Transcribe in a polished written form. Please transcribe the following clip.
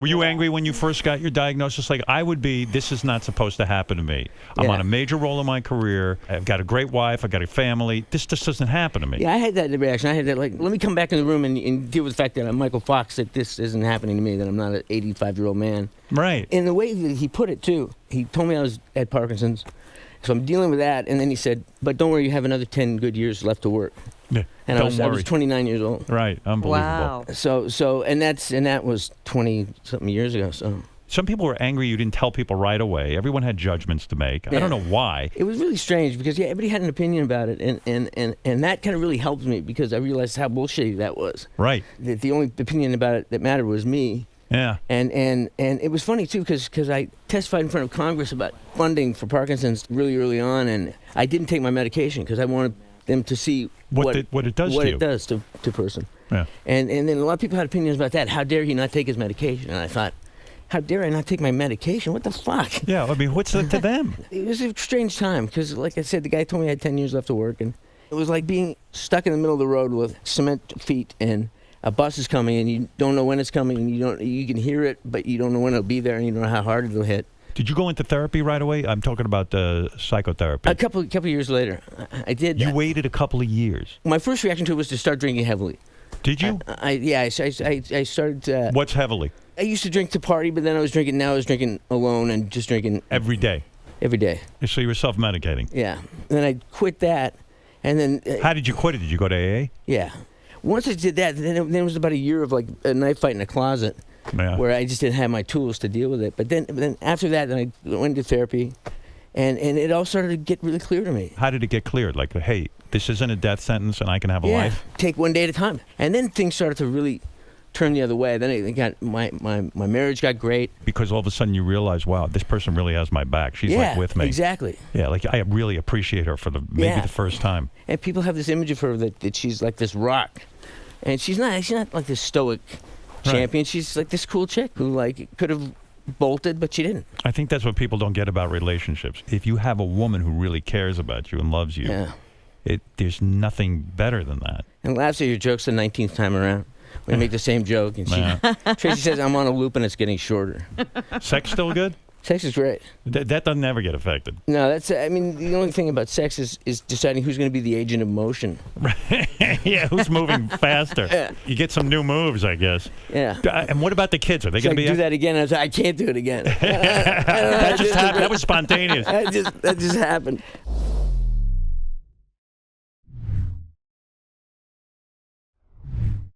Were you angry when you first got your diagnosis? Like, I would be, this is not supposed to happen to me. I'm on a major role in my career. I've got a great wife. I've got a family. This just doesn't happen to me. Yeah, I had that reaction. I had that, like, let me come back in the room and deal with the fact that I'm Michael Fox, that this isn't happening to me, that I'm not an 85-year-old man. Right. In the way that he put it, too, he told me I was at Parkinson's, so I'm dealing with that, and then he said, but don't worry, you have another 10 good years left to work. Yeah. And I was 29 years old. Right, unbelievable. Wow. So and that was 20-something years ago. So some people were angry you didn't tell people right away. Everyone had judgments to make. Yeah. I don't know why. It was really strange because everybody had an opinion about it, and that kind of really helped me because I realized how bullshitty that was. Right. That the only opinion about it that mattered was me. Yeah. And it was funny too because I testified in front of Congress about funding for Parkinson's really early on, and I didn't take my medication because I wanted them to see what it does to a person. Yeah. And then a lot of people had opinions about that. How dare he not take his medication? And I thought, how dare I not take my medication? What the fuck? Yeah, I mean, what's that to them? It was a strange time because, like I said, the guy told me I had 10 years left to work, and it was like being stuck in the middle of the road with cement feet, and a bus is coming, and you don't know when it's coming, and you can hear it, but you don't know when it'll be there, and you don't know how hard it'll hit. Did you go into therapy right away? I'm talking about psychotherapy. A couple years later, I did. You waited a couple of years. My first reaction to it was to start drinking heavily. Did you? I started. What's heavily? I used to drink to party, but then I was drinking alone and just drinking every day. Every day. So you were self-medicating. Yeah. And then I quit that, and then. How did you quit it? Did you go to AA? Yeah. Once I did that, then it was about a year of like a knife fight in a closet. Yeah. Where I just didn't have my tools to deal with it. But then after that, then I went to therapy, and it all started to get really clear to me. How did it get cleared? Like, hey, this isn't a death sentence, and I can have a life? Take one day at a time. And then things started to really turn the other way. Then it got my marriage got great. Because all of a sudden you realize, wow, this person really has my back. She's like with me. Exactly. Yeah, like I really appreciate her for maybe the first time. And people have this image of her that she's like this rock, and she's not like this stoic champion. Right. She's like this cool chick who like could have bolted, but she didn't. I think that's what people don't get about relationships. If you have a woman who really cares about you and loves you, there's nothing better than that. And laughs at your jokes the 19th time around. We make the same joke, and Tracy says I'm on a loop and it's getting shorter. Sex still good? Sex is great. That doesn't ever get affected. No, I mean, the only thing about sex is deciding who's going to be the agent of motion. Yeah, who's moving faster. Yeah. You get some new moves, I guess. Yeah. And what about the kids? Are they going to be... do that again? I was like, I can't do it again. That just happened. That was spontaneous. That just happened.